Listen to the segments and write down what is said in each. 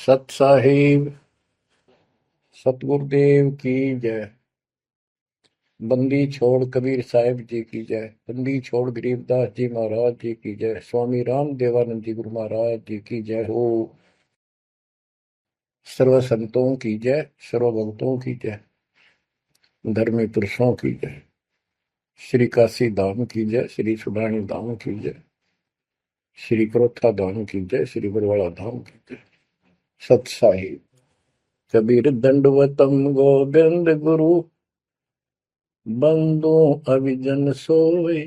सत साहिब सतगुरुदेव की जय। बंदी छोड़ कबीर साहिब जी की जय। बंदी छोड़ गरीबदास जी महाराज जी की जय। स्वामी राम देवानंद जी गुरु महाराज जी की जय हो। सर्व संतों की जय, सर्व भक्तों की जय, धर्मी पुरुषों की जय। श्री काशी धाम की जय, श्री सुडानी धाम की जय, श्री क्रोथा धाम की जय, श्री बरवाड़ा धाम की जय। सत साहिब कबीर दंडवतम गोविंद गुरु बंदो अभिजन सोए।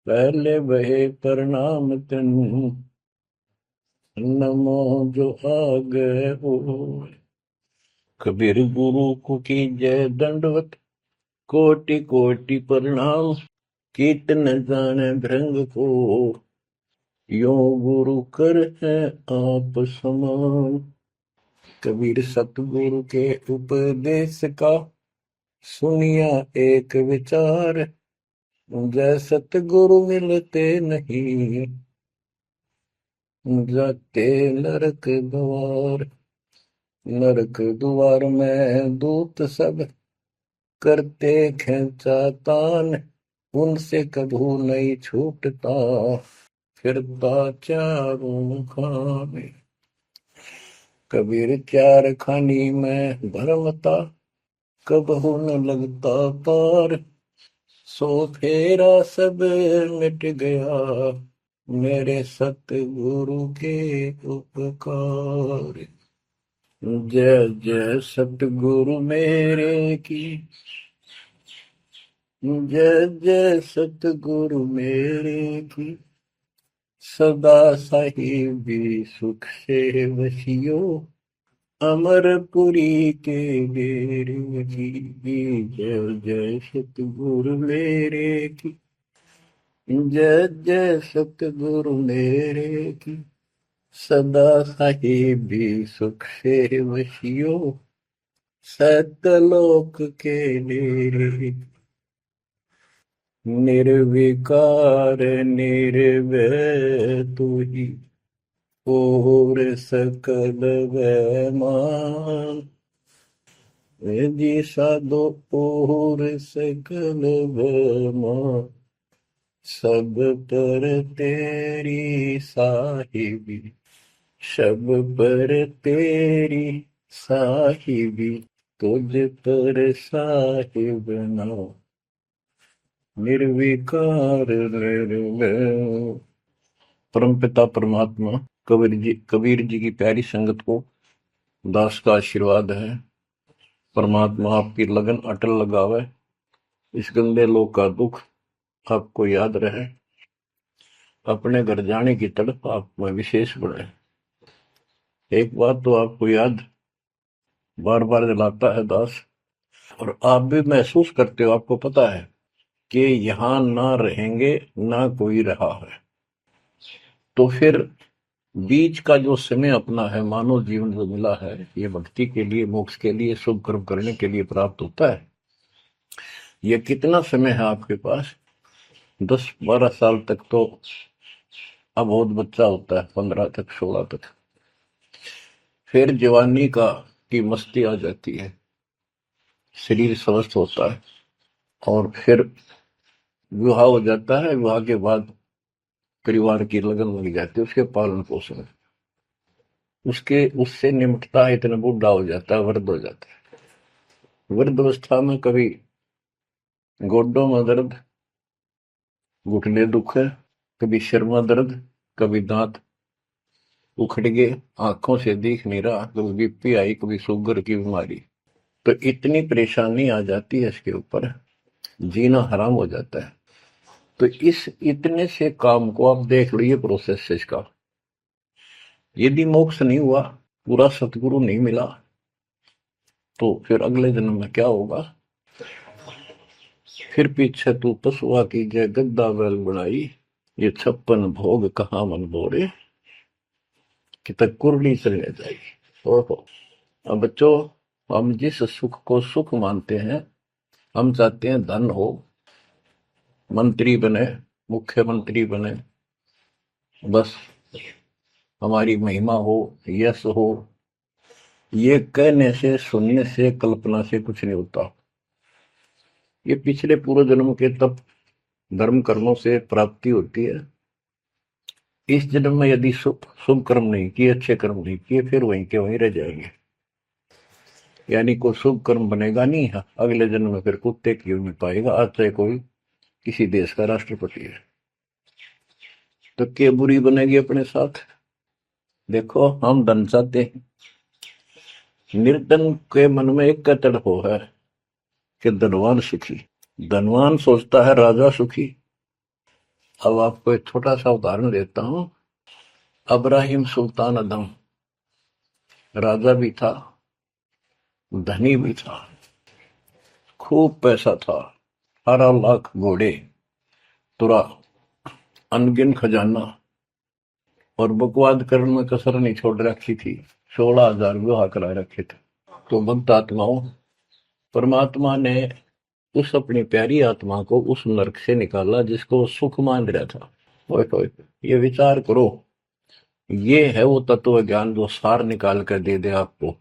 पहले वहे प्रणाम तिन नमो जो आगे हो। कबीर गुरु को की जय दंडवत कोटि कोटि प्रणाम। कीर्तन जाने भृंग को यो गुरु कर है आप समान। कबीर सतगुरु के उपदेश का सुनिया एक विचार। जय सतगुरु मिलते नहीं जाते नरक द्वार। नरक द्वार में दूत सब करते खेचा तान। उनसे कभू नहीं छूटता फिरता चारों खाने। कबीर चार खानी में भरमता कबहू न लगता पार। सो फेरा सब मिट गया मेरे सतगुरु के उपकार। जय जय सतगुरु मेरे की जय जय सतगुरु मेरे की। सदा साहिबी सुख से वसियो अमरपुरी के डेरे की। जय जय सतगुरु मेरे की जय जय सतगुरु मेरे की। सदा साहिबी सुख से वसियो सतलोक के डेरे। निर्विकार निर्भय तू ही और सकल वैमान। जी साधो और सकल वैमान। सब पर तेरी साहिबी सब पर तेरी साहिबी। तुझ पर साहिब ना निर्विकार निर्भय। परमपिता परमात्मा कबीर जी की प्यारी संगत को दास का आशीर्वाद है। परमात्मा आपकी लगन अटल लगावे। इस गंदे लोक का दुख आपको याद रहे। अपने घर जाने की तड़प आप में विशेष बढ़े। एक बात तो आपको याद बार बार दिलाता है दास, और आप भी महसूस करते हो, आपको पता है कि यहां ना रहेंगे ना कोई रहा है। तो फिर बीच का जो समय अपना है, मानव जीवन जो मिला है, ये भक्ति के लिए, मोक्ष के लिए, शुभ कर्म करने के लिए प्राप्त होता है। ये कितना समय है आपके पास? 10-12 साल तक तो अबोध बच्चा होता है, 15 तक, 16 तक। फिर जवानी की मस्ती आ जाती है, शरीर स्वस्थ होता है, और फिर विवाह हो जाता है। विवाह के बाद परिवार की लगन लग जाती है, उसके पालन पोषण, उससे निमटता है, इतना बूढ़ा हो जाता है, वृद्ध हो जाता है। वृद्ध अवस्था में कभी गोड्डों में दर्द, घुटने दुख है, कभी सिर में दर्द, कभी दांत उखड़ गए, आंखों से दिख नहीं रहा, कभी बीपी आई, कभी शुगर की बीमारी। तो इतनी परेशानी आ जाती है, इसके ऊपर जीना हराम हो जाता है। तो इस इतने से काम को आप देख लो, ये प्रोसेस है इसका। यदि मोक्ष नहीं हुआ, पूरा सतगुरु नहीं मिला, तो फिर अगले जन्म में क्या होगा? फिर पीछे तू पशुआ की जय गद्दा बैल बनाई। ये 56 भोग कहाँ मन बोरे, कि तक कुरली चलने जाएगी। ओहो। अब बच्चों, हम जिस सुख को सुख मानते हैं, हम चाहते हैं धन हो, मंत्री बने, मुख्यमंत्री बने, बस हमारी महिमा हो, यश हो, ये कहने से, सुनने से, कल्पना से कुछ नहीं होता। ये पिछले पूर्व जन्म के तप धर्म कर्मों से प्राप्ति होती है। इस जन्म में यदि शुभ शुभ कर्म नहीं किए, अच्छे कर्म नहीं किए, फिर वहीं के वहीं रह जाएंगे। यानी कोई शुभ कर्म बनेगा नहीं है, अगले जन्म में फिर कुत्ते की नहीं पाएगा, आज चाहे कोई किसी देश का राष्ट्रपति है। तो क्या बुरी बनेगी अपने साथ। देखो, हम धन चाहते हैं, निर्धन के मन में एक तड़प हो है कि धनवान सुखी। धनवान सोचता है राजा सुखी। अब आपको एक छोटा सा उदाहरण देता हूं। अब्राहिम सुल्तान अदम राजा भी था, धनी भी था, खूब पैसा था, 18 लाख घोड़े, तुरा, अनगिन खजाना, और बकवाद करने में कसर नहीं छोड़ रखी थी। 16,000 विवाह करा रखे थे। तो भक्त आत्माओं, परमात्मा ने उस अपनी प्यारी आत्मा को उस नरक से निकाला जिसको वो सुख मान रहा था। ओए ओए, ये विचार करो, ये है वो तत्व ज्ञान जो सार निकाल कर दे दे आपको।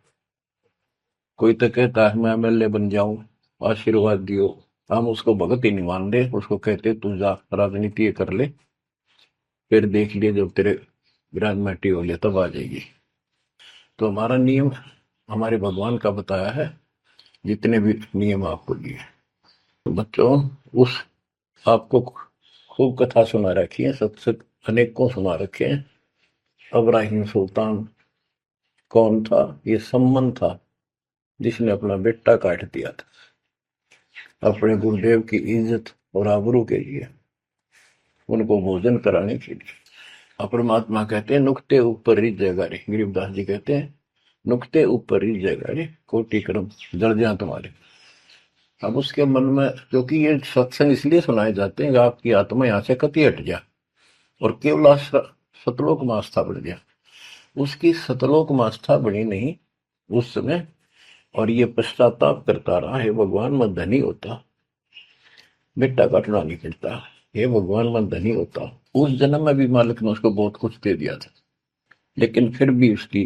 कोई तो कहता है मैं एमएलए बन जाऊं, आशीर्वाद दियो, हम उसको भगत ही नहीं मान रहे, उसको कहते तू जा राजनीति कर ले, फिर देख लिए जब तेरे ग्रांड हो गया तब आ जाएगी। तो हमारा नियम हमारे भगवान का बताया है, जितने भी नियम आपको दिए। तो बच्चों, उस आपको खूब कथा सुना रखी है, सत्संग अनेकों सुना रखे हैं। अब्राहिम सुल्तान कौन था? ये सम्मन था जिसने अपना बेटा काट दिया था अपने गुरुदेव की इज्जत और आबरू के लिए, उनको भोजन कराने के लिए। परमात्मा कहते हैं नुक्ते ऊपर ही जगह रे, गरीबदास जी कहते हैं नुक्ते ऊपर ही जगह रे, कोटि कर्म जड़ जाए तुम्हारे। अब उसके मन में, क्योंकि ये सत्संग इसलिए सुनाए जाते हैं कि आपकी आत्मा यहाँ से कति हट जाए और केवल सतलोक में आस्था बढ़ जाए। उसकी सतलोक में आस्था बनी नहीं उस समय, और ये पश्चाताप करता रहा, हे भगवान मैं धनी होता, बेटा काटना नहीं पड़ता, हे भगवान मैं धनी होता। उस जन्म में भी मालिक ने उसको बहुत कुछ दे दिया था, लेकिन फिर भी उसकी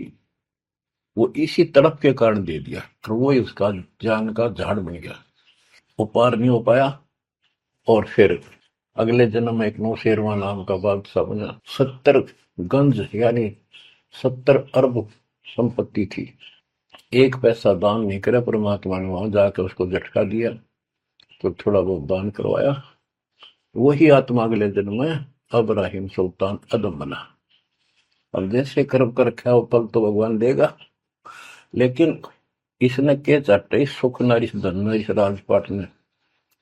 वो इसी तड़प के कारण दे दिया, तो वो ही उसका जान का झाड़ बन गया, वो पार नहीं हो पाया। और फिर अगले जन्म में एक नौशेरवा नाम का बादशाह बना। 70 गंज यानी 70 अरब संपत्ति थी। एक पैसा दान नहीं करे, परमात्मा ने वहां जाकर उसको झटका दिया, तो थोड़ा बहुत दान करवाया। वही आत्मा अगले जन्म में अब्राहिम सुल्तान अदम बना। अब जैसे कर्म कर रखा है वो फल तो भगवान देगा, लेकिन इसने के चाटे सुख नारिश धन नारिश राजपाट ने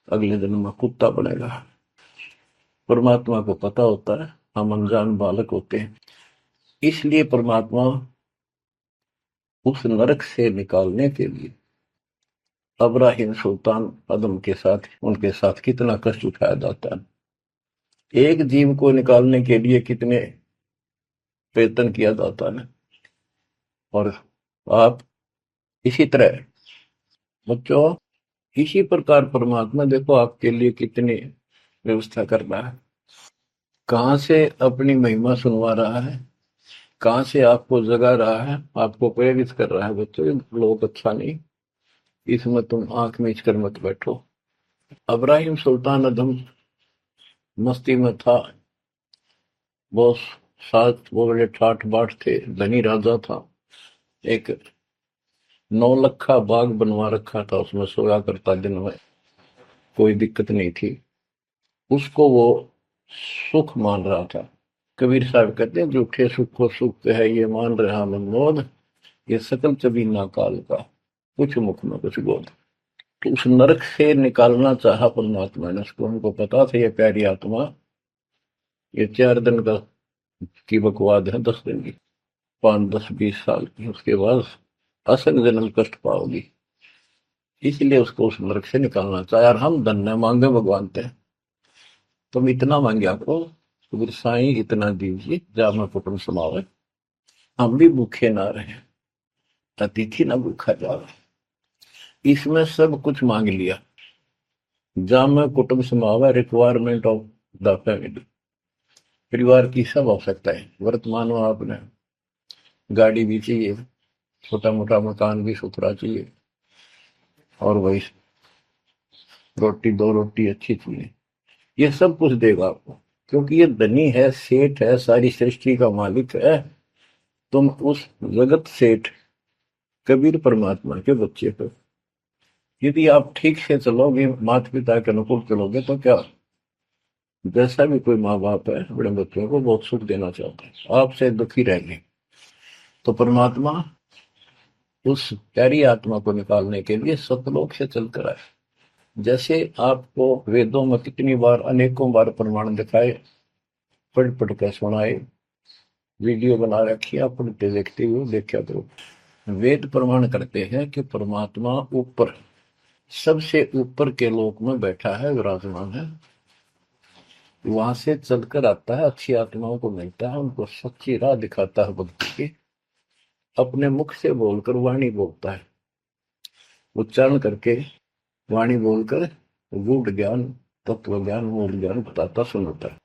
अगले जन्म में कुत्ता बनेगा। परमात्मा को पता होता है हम अनजान बालक होते हैं, इसलिए परमात्मा उस नरक से निकालने के लिए अब्राहिम सुल्तान अदम के साथ, उनके साथ कितना कष्ट उठाया जाता है। एक जीव को निकालने के लिए कितने प्रयत्न किया जाता है। और आप इसी तरह बच्चों, इसी प्रकार परमात्मा देखो आपके लिए कितनी व्यवस्था कर रहा है, कहां से अपनी महिमा सुनवा रहा है, कहां से आपको जगा रहा है, आपको प्रेरित कर रहा है। बच्चों, लोग अच्छा नहीं, इसमें तुम आंख मीच कर मत बैठो। अब्राहिम सुल्तान अदम मस्ती में था, वो साथ वो बड़े ठाठ बाट थे, धनी राजा था, एक 9 लखा बाग बनवा रखा था, उसमें सोया करता दिन में, कोई दिक्कत नहीं थी। उसको वो सुख मान रहा था। कबीर साहब कहते हैं झूठे सुख को सुख है, ये मान रहा मनमोद, ये सकल चबीना काल का, कुछ मुख में कुछ बोध। तो उस नरक से निकालना चाहा परमात्मा ने उसको, उनको पता था ये प्यारी आत्मा ये 4 दिन का की बकवाद है, 10 दिन की, 5, 10, 20 साल की, उसके बाद असल जन्म कष्ट पाओगी। इसलिए उसको उस नरक से निकालना चाहे। और हम धन्य मांगे भगवान थे, तुम इतना मांगे आपको, तो साईं इतना दीजिए जा मैं कुटुंब समावे, हम भी भूखे ना रहे, अतिथि ना भूखा जावे। इसमें सब कुछ मांग लिया, जा मैं कुटुंब समावे, रिक्वायरमेंट ऑफ द फैमिली, परिवार की सब आवश्यकताएं वर्तमान में आपने गाड़ी भी चाहिए, छोटा मोटा मकान भी सुथरा चाहिए, और वही रोटी, दो रोटी अच्छी चाहिए। ये सब कुछ देगा आपको, क्योंकि ये धनी है, सेठ है, सारी सृष्टि का मालिक है। तुम उस जगत सेठ कबीर परमात्मा के बच्चे हो। यदि आप ठीक से चलोगे, माता पिता के अनुकूल चलोगे, तो क्या, जैसा भी कोई माँ बाप है अपने बच्चों को बहुत सुख देना चाहता है, आपसे दुखी रहेंगे, तो परमात्मा उस प्यारी आत्मा को निकालने के लिए सतलोक से चलकर आए। जैसे आपको वेदों में कितनी बार, अनेकों बार प्रमाण दिखाए, पढ़ पढ़ कर सुनाए, वीडियो बना रखी है, आप पढ़ते देखते हुए देखा करो। वेद प्रमाण करते हैं कि परमात्मा ऊपर, सबसे ऊपर के लोक में बैठा है, विराजमान है। वहां से चलकर आता है, अच्छी आत्माओं को मिलता है, उनको सच्ची राह दिखाता है भक्ति की। अपने मुख से बोलकर वाणी बोलता है, उच्चारण करके वाणी बोलकर गूढ़ ज्ञान, तत्व ज्ञान, मूल ज्ञान बताता सुनाता है।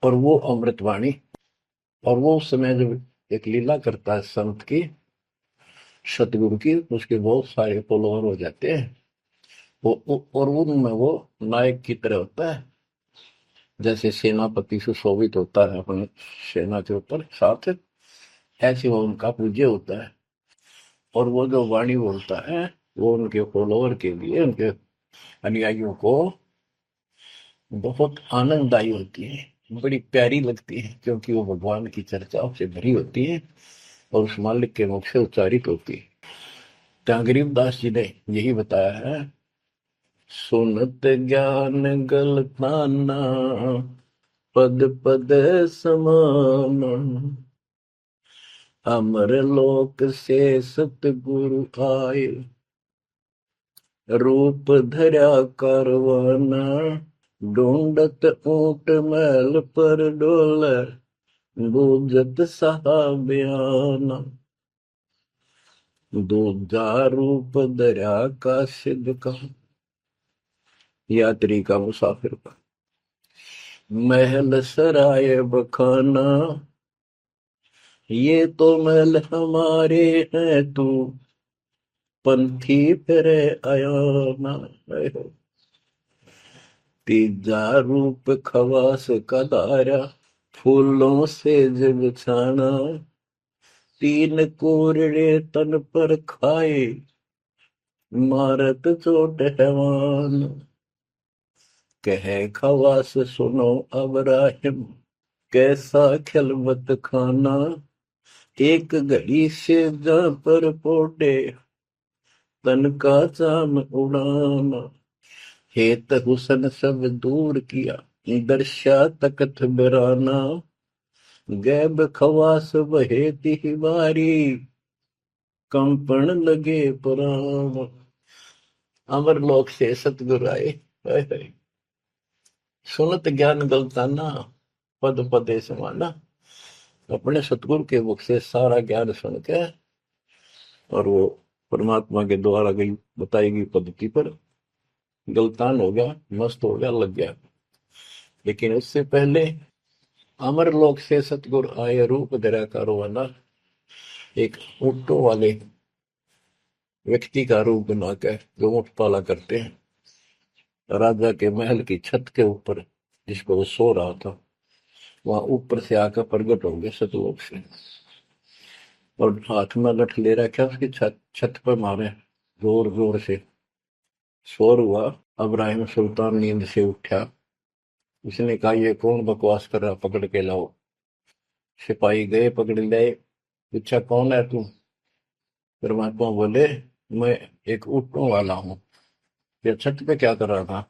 और वो अमृत वाणी, और वो उस समय जब एक लीला करता है संत की, सतगुरु की, उसके बहुत सारे फॉलोअर हो जाते हैं। और उनमें वो नायक की तरह होता है, जैसे सेनापति सुशोभित होता है अपने सेना के ऊपर साथ, ऐसे वो उनका पूज्य होता है। और वो जो वाणी बोलता है, वो उनके फॉलोअर के लिए, उनके अनुयायियों को बहुत आनंददायी होती है, बड़ी प्यारी लगती है, क्योंकि वो भगवान की चर्चाओं से भरी होती है और उस मालिक के मुख से उच्चारित होती है। तो गरीबदास जी ने यही बताया है, सुनत ज्ञान गलताना, पद पद समान, अमर लोक से सतगुरु आए, रूप धरा करवाना, ढूंढत ऊंट मैल पर डोले, बूझत साहबियाना, दूजा रूप दरिया का सिद्ध का, यात्री का, मुसाफिर का, महल सराय बखाना, ये तो महल हमारे हैं, तू पंथी फिरे अयाना। तीजा रूप खवास का दारा, फूलों से जग छाना, तीन कोरड़े तन पर खाए, मारत चोट हैवान, कह खवास सुनो अब राहिम, कैसा खिलवत खाना, एक घड़ी से जा पर पोटे, तन का चाम उड़ाना, हेत हुसन सब दूर किया, दर्शा तकत बिराना, गैब खवास बहे तिहवारी, कंपन लगे पुराण। अमर लोक से सतगुरु आए, हाय हाय। सुनत ज्ञान गलताना, पद पदे समाना। अपने सतगुरु के मुख से सारा ज्ञान सुन के, और वो परमात्मा के द्वारा गई बताई गई पद्धति पर गलतान हो गया, मस्त हो गया, लग गया। लेकिन उससे पहले अमर लोक से सतगुरु आए, रूप धरा करवाना, एक ऊंटों वाले व्यक्ति का रूप बनाकर जो ऊंट पाला करते हैं, राजा के महल की छत के ऊपर, जिसको वो सो रहा था, वहां ऊपर से आकर प्रकट होंगे सतलोक से, और हाथ में लठ ले रखा, उसकी छत छत पर मारे जोर जोर से, शोर हुआ। अब्राहिम सुल्तान नींद से उठा, उसने कहा ये कौन बकवास कर रहा, पकड़ के लाओ। सिपाही गए, पकड़ लाए, पूछा कौन है तू। परमात्मा बोले मैं एक ऊँटों वाला हूँ, ये छत पे क्या कर रहा था।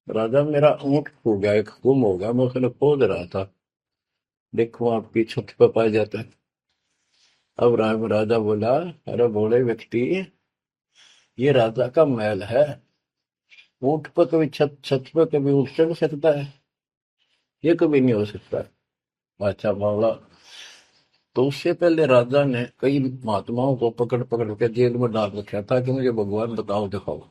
राजा मेरा ऊँट खो गया, एक गुम हो गया, मैं उसने खोज रहा था, देखो आपकी छत पे पाया जाता है। अब राजा बोला, अरे भोले व्यक्ति, ये राजा का महल है, ऊँट पर कभी छत छत पर कभी उठ चढ़ सकता है, ये कभी नहीं हो सकता। अच्छा बोला, तो उससे पहले राजा ने कई महात्माओं को पकड़ पकड़ के जेल में डाल रखा था कि मुझे भगवान बताओ दिखाओ।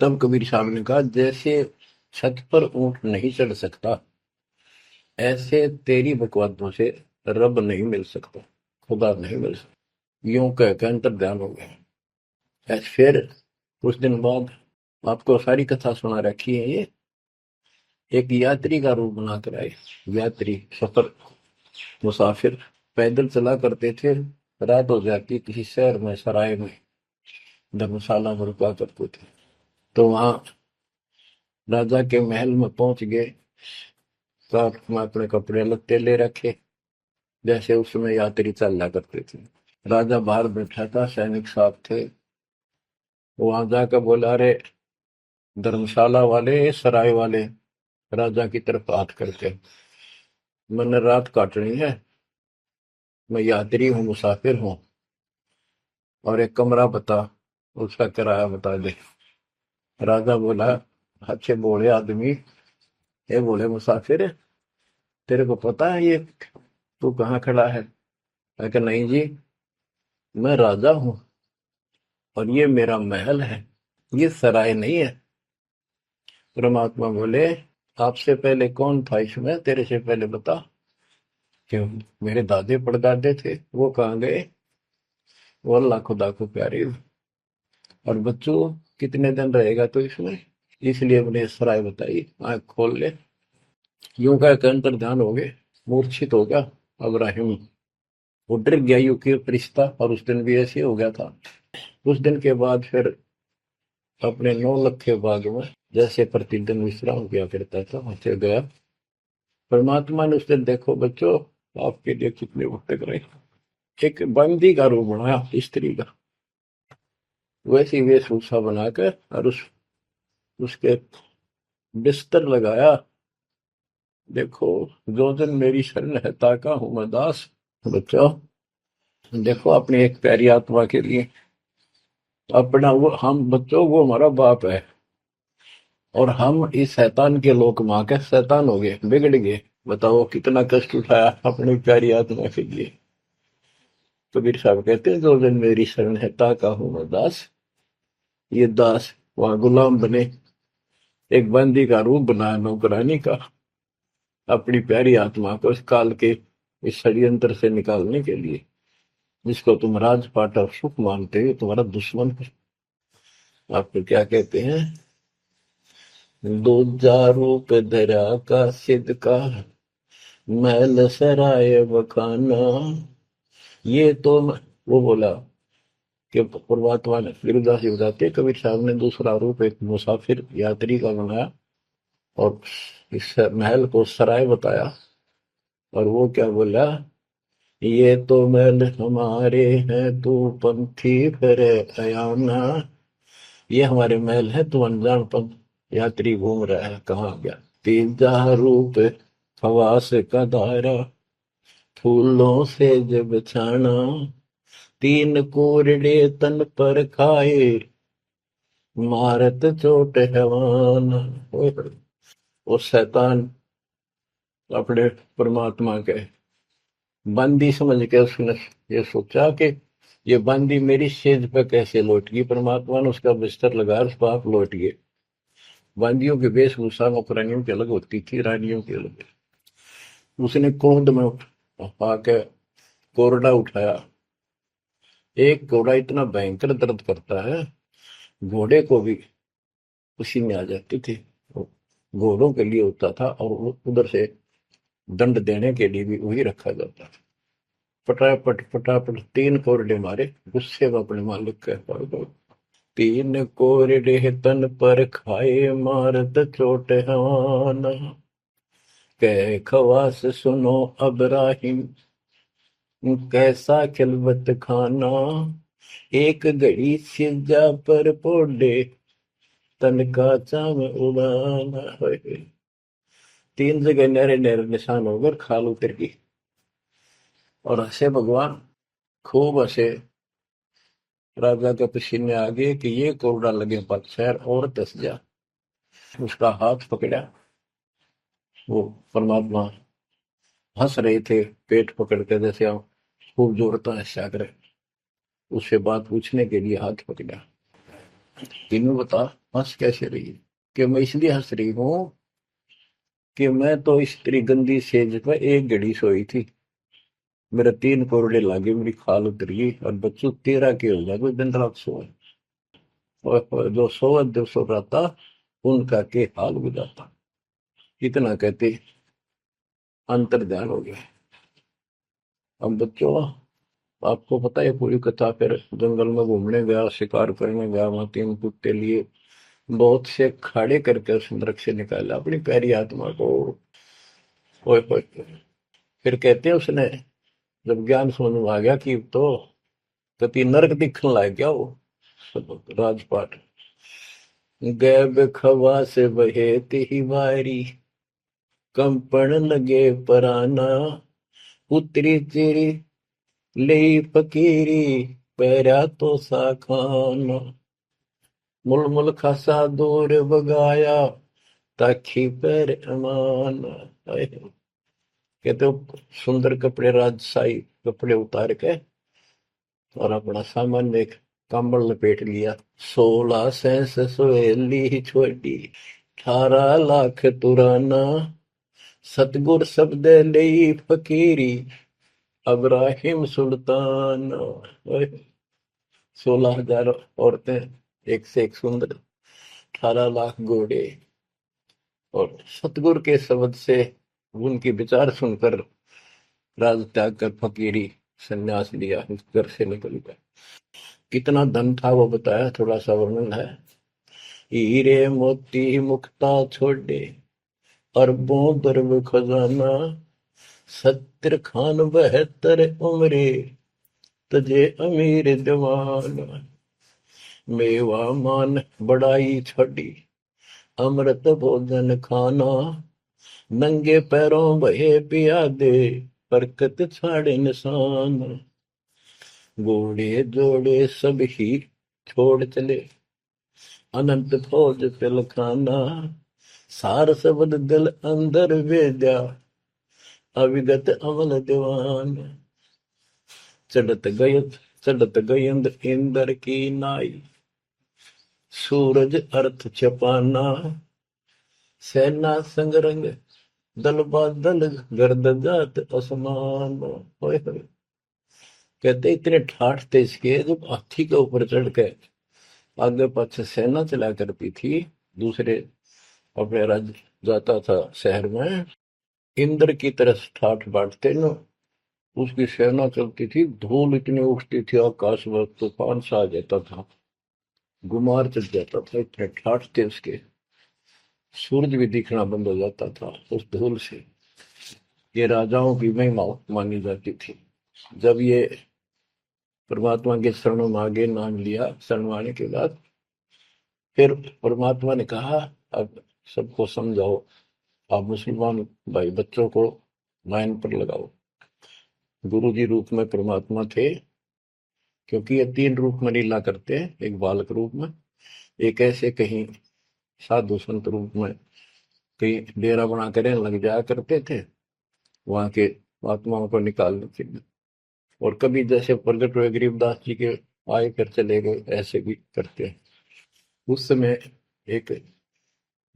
तब कबीर साहब ने कहा, जैसे छत पर ऊँट नहीं चढ़ सकता, ऐसे तेरी बकवादों से रब नहीं मिल सकता। खुदा नहीं मिल सकता। यूं कह के अंतर ध्यान हो गया। फिर कुछ दिन बाद आपको सारी कथा सुना रखी है। ये एक यात्री का रूप बनाकर आए। यात्री, सफर, मुसाफिर पैदल चला करते थे। रात हो जाती किसी शहर में, सराय में, धर्मशाला में रुका करते थे। तो वहां राजा के महल में पहुंच गए। साथ में अपने कपड़े लत्ते ले रखे, जैसे उस समय यात्री चला करते थे। राजा बाहर बैठा था, सैनिक साहब थे। वहां जाकर बोला, अरे धर्मशाला वाले, सराय वाले, राजा की तरफ हाथ करके, मैंने रात काटनी है, मैं यात्री हूँ, मुसाफिर हूँ, और एक कमरा बता, उसका किराया बता दे। राजा बोला, अच्छे बोले आदमी, ये बोले मुसाफिर, तेरे को पता है ये तू कहाँ खड़ा है? मैं कहा, नहीं जी, मैं राजा हूँ और ये मेरा महल है, ये सराय नहीं है। परमात्मा बोले, आपसे पहले कौन था इसमें, तेरे से पहले बता। कि मेरे दादे परदादे थे, वो कहाँ गए? वो अल्लाह खुदा को प्यारे। और बच्चों, कितने दिन रहेगा तो इसमें? इसलिए मैंने सराय बताई, आंख खोल ले। यूं कह के अंतर ध्यान हो गए, मूर्छित हो गया अब्राहिम। वो डर गया यूं कि फरिश्ता, और उस दिन भी ऐसे हो गया था। उस दिन के बाद फिर अपने 9 लखे बाग में जैसे प्रतिदिन विश्राम किया करता था, वहां गया। परमात्मा ने उस दिन, देखो बच्चों, आपके लिए कितने भटक रहे, एक बंदी का रूप बनाया, स्त्री का, वैसी वेशभूषा बनाकर, और उसके बिस्तर लगाया। देखो, जो जन मेरी शरण है, ताका हूं मैं दास। बच्चों देखो, अपनी एक प्यारी आत्मा के लिए अपना, वो हम बच्चों, वो हमारा बाप है, और हम इस शैतान के लोक में आके शैतान हो गए, बिगड़ गए। बताओ कितना कष्ट उठाया अपनी प्यारी आत्मा के लिए। कबीर साहब कहते हैं, जो जन मेरी शरण है, ताका हूं मैं दास। ये दास वहां गुलाम बने, एक बंदी का रूप बनाया, नौकरानी का, अपनी प्यारी आत्मा को इस काल के इस षड्यंत्र से निकालने के लिए। जिसको तुम राजपाट और सुख मानते हो, तुम्हारा दुश्मन है। आपको क्या कहते हैं? दूजा रूप धरा का सिद्ध का, मैल सराय बखाना। ये तो वो बोला कि परमात्मा ने, गिरिदास जी बताते, कबीर साहब ने दूसरा रूप एक मुसाफिर यात्री का बनाया, और इस महल को सराय बताया। और वो क्या बोला, ये तो महल हमारे हैं, तू पंथी फिर अयाना। ये हमारे महल है, तू अनजान पंथ यात्री घूम रहा है, कहाँ गया? तीजा रूप हवास का धारा, फूलों से जब छाना। तीन कोरडे तन पर खाए, मारत चोट हैवान। वो शैतान अपने परमात्मा के बंदी समझ के उसने ये सोचा कि ये बंदी मेरी सेज पे कैसे लौट गई। परमात्मा ने उसका बिस्तर लगाया, उस पाप लौट गए। बंदियों की वेशभूषा नौकरानियों की अलग होती थी, रानियों की अलग। उसने क्रोध में आके कोरडा उठाया। एक घोड़ा इतना भयंकर दर्द करता है, घोड़े को भी पसीने आ जाती थी। घोड़ों के लिए होता था, और उधर से दंड देने के लिए भी वही रखा जाता था। फटाफट फटाफट 3 कोरडे मारे, गुस्से में अपने मालिक के पास। 3 कोरडे तन पर खाए, मारत चोट हवाना। कह खवास सुनो अब्राहिम, कैसा खिलवत खाना। एक घड़ी सिजा पर पोडे, तन का चाव उड़ाना। 3 जगह नहरे नहरे निशान होकर खाल उतर की। और हंसे भगवान, खूब हंसे। राजा के पसीने आ गए कि ये कोरडा लगे पक्षर और दस जा। उसका हाथ पकड़ा। वो परमात्मा हंस रहे थे, पेट पकड़ के, जैसे आप खूब जोरता है सागर। उससे बात पूछने के लिए हाथ पकड़ा। तीनों बता, हंस कैसे रही है? कि मैं इसलिए हंस रही हूं कि मैं तो स्त्री गंदी सेज पर एक घड़ी सोई थी, मेरे 3 कोरडे लागे, मेरी खाल उतरी और बच्चों 13 के हो गया, कोई दिन रात सोए। और जो सोवत जो सो रहता उनका के हाल बुझाता। इतना कहते अंतर ध्यान हो गया। अब बच्चों, आपको पता है पूरी कथा। फिर जंगल में घूमने गया, शिकार करने गया, वहां 3 कुत्ते लिए, बहुत से खाड़े करके उस नरक से निकाला अपनी प्यारी आत्मा को। ओए होए। फिर कहते हैं उसने जब ज्ञान समझ में आ गया कि तो कति नरक दिखने लग गया वो। राजपाट गैब खवा से बहे ही वारी, कंपन लगे पराना, उतरी तेरी ले फकीरी, पैरा तो साखाना, मुलमुल खासा दूर बगाया, ताकि पैर अमान। कहते हो सुंदर कपड़े, राजशाही कपड़े उतार के और अपना सामान्य एक कंबल लपेट लिया। 16 सहेली छोटी, 18 लाख तुराना, सतगुर शब्द ले फकीरी, अब्राहिम सुल्तान। 16,000 औरतें, एक से एक सुंदर, 18 लाख घोड़े, और सतगुरु के शब्द से उनकी विचार सुनकर राज त्याग कर फकीरी संन्यास लिया, घर से निकल गया। कितना धन था वो बताया, थोड़ा सा वर्णन है। हीरे मोती मुक्ता छोड़े, अरबों दरब खजाना, 70 खान 72 उम्रे, तजे अमीर जवान, मेवा मान बढ़ाई छड़ी, अमृत भोजन खाना, नंगे पैरों बहे पियादे, बरकत छाड़े निशान, घोड़े जोड़े सब ही छोड़ चले, अनंत फौज पिलखाना, सार सबद दिल अंदर वेद्या, अविगत अमल दीवान, चढ़त गयंद इंद्र की नाई, सूरज अर्थ छपाना, सेना संगरंग दल बादल, गर्द जात असमान। होए होए। कहते इतने ठाठ थे इसके, जब हाथी के ऊपर चढ़ के आगे पाछे सेना चला करती थी, दूसरे अपने राज्य जाता था शहर में, इंद्र की तरह ठाठ बांटते न, उसकी सेना चलती थी, धूल इतनी उठती थी आकाश में, तूफान सा आ जाता था, गुमार चढ़ जाता था, इतने ठाठ थे उसके। सूरज भी दिखना बंद हो जाता था उस धूल से। ये राजाओं की महिमा मानी जाती थी। जब ये परमात्मा के शरणों में आगे नाम लिया, शरण आने के बाद फिर परमात्मा ने कहा अब सबको समझाओ, आप मुसलमान भाई बच्चों को लाइन पर लगाओ। गुरु जी रूप में परमात्मा थे, क्योंकि ये 3 रूप में लीला करते हैं, एक बालक रूप में, एक ऐसे कहीं साधु संत रूप में कहीं डेरा बना कर लग जाया करते थे, वहां के आत्माओं को निकालने के लिए। और कभी जैसे प्रगट हुए गरीबदास जी के, आए कर चले गए, ऐसे भी करते हैं। उस समय एक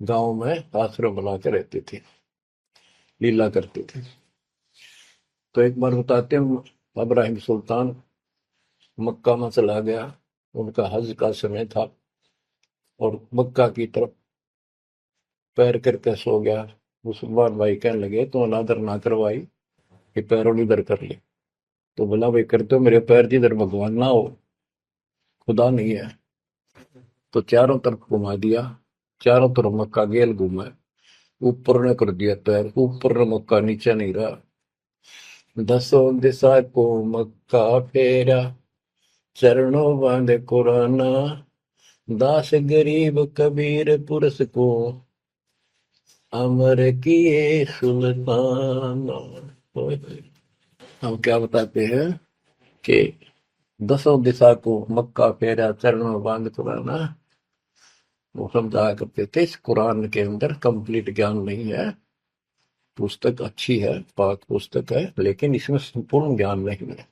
गांव में आश्रम बना के रहते थे, लीला करते थे। तो एक बार बताते हैं, अब्राहिम सुल्तान मक्का में चला गया, उनका हज का समय था, और मक्का की तरफ पैर करके सो गया। मुसलमान भाई कहने लगे तो अनादर ना करवाई कि पैरों इधर कर ले। तो बोला भाई करते हो मेरे पैर जिधर भगवान ना हो, खुदा नहीं है। तो चारों तरफ घुमा दिया, चारों तरफ मक्का गेल घूमा, ऊपर ने कर दिया पैर, ऊपर ने मक्का, नीचे नहीं रहा। 10 दिशा को मक्का फेरा, चरणों बांधे कुराना, दास गरीब कबीर पुरस को, अमर किए सुल्तान। हम क्या बताते हैं कि 10 दिशा को मक्का फेरा, चरणों में बांध कुराना, वो समझाया करते थे। इस कुरान के अंदर कंप्लीट ज्ञान नहीं है, पुस्तक अच्छी है, पाक पुस्तक है, लेकिन इसमें संपूर्ण ज्ञान नहीं है।